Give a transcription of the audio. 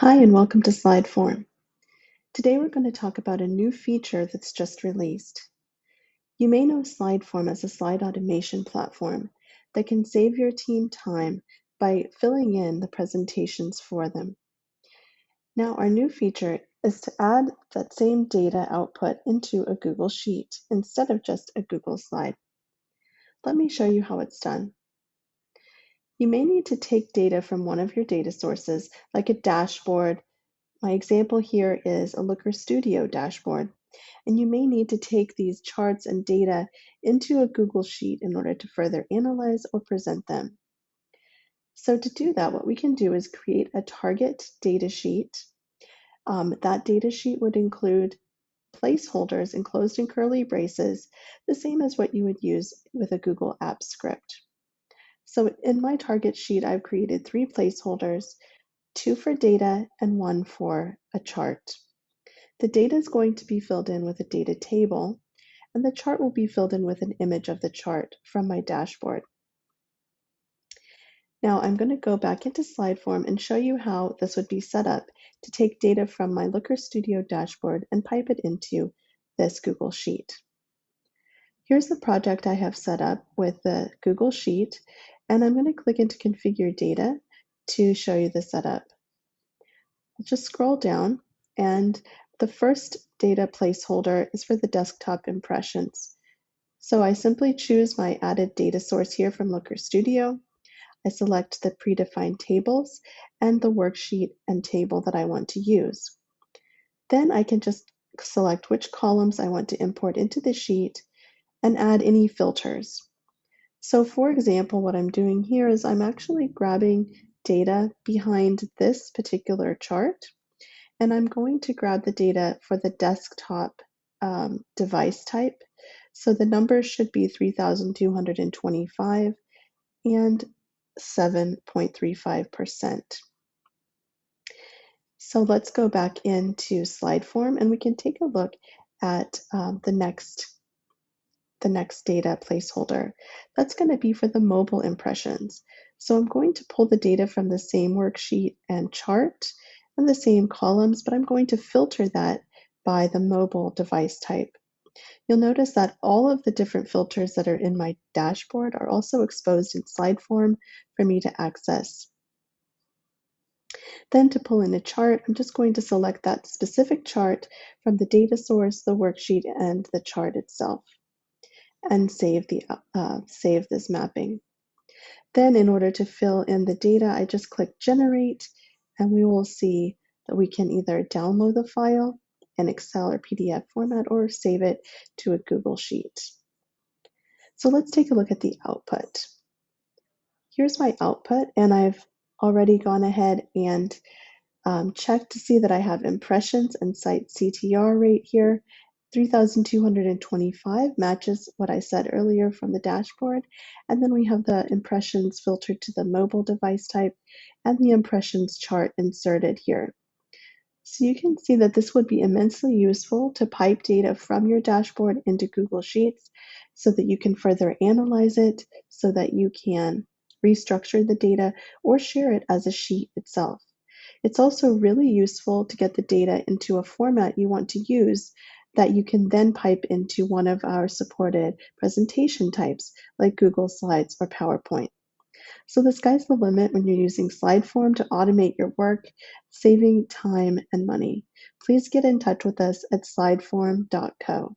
Hi, and welcome to SlideForm. Today we're going to talk about a new feature that's just released. You may know SlideForm as a slide automation platform that can save your team time by filling in the presentations for them. Now, our new feature is to add that same data output into a Google Sheet instead of just a Google slide. Let me show you how it's done. You may need to take data from one of your data sources, like a dashboard. My example here is a Looker Studio dashboard, and you may need to take these charts and data into a Google Sheet in order to further analyze or present them. So to do that, what we can do is create a target data sheet. That data sheet would include placeholders enclosed in curly braces, the same as what you would use with a Google Apps script. So in my target sheet, I've created 3 placeholders, 2 for data and 1 for a chart. The data is going to be filled in with a data table, and the chart will be filled in with an image of the chart from my dashboard. Now I'm going to go back into SlideForm and show you how this would be set up to take data from my Looker Studio dashboard and pipe it into this Google Sheet. Here's the project I have set up with the Google Sheet, and I'm going to click into Configure Data to show you the setup. I'll just scroll down, and the first data placeholder is for the desktop impressions. So I simply choose my added data source here from Looker Studio. I select the predefined tables and the worksheet and table that I want to use. Then I can just select which columns I want to import into the sheet and add any filters. So for example, what I'm doing here is I'm actually grabbing data behind this particular chart, and I'm going to grab the data for the desktop device type. So the numbers should be 3,225 and 7.35%. So let's go back into SlideForm and we can take a look at the next data placeholder. That's going to be for the mobile impressions. So I'm going to pull the data from the same worksheet and chart and the same columns, but I'm going to filter that by the mobile device type. You'll notice that all of the different filters that are in my dashboard are also exposed in SlideForm for me to access. Then to pull in a chart, I'm just going to select that specific chart from the data source, the worksheet, and the chart itself, and save this mapping. Then in order to fill in the data, I just click Generate, and we will see that we can either download the file in Excel or PDF format or save it to a Google Sheet. So let's take a look at the output. Here's my output, and I've already gone ahead and checked to see that I have impressions and site CTR rate here. 3,225 matches what I said earlier from the dashboard. And then we have the impressions filtered to the mobile device type and the impressions chart inserted here. So you can see that this would be immensely useful to pipe data from your dashboard into Google Sheets so that you can further analyze it, so that you can restructure the data or share it as a sheet itself. It's also really useful to get the data into a format you want to use that you can then pipe into one of our supported presentation types like Google Slides or PowerPoint. So the sky's the limit when you're using SlideForm to automate your work, saving time and money. Please get in touch with us at slideform.co.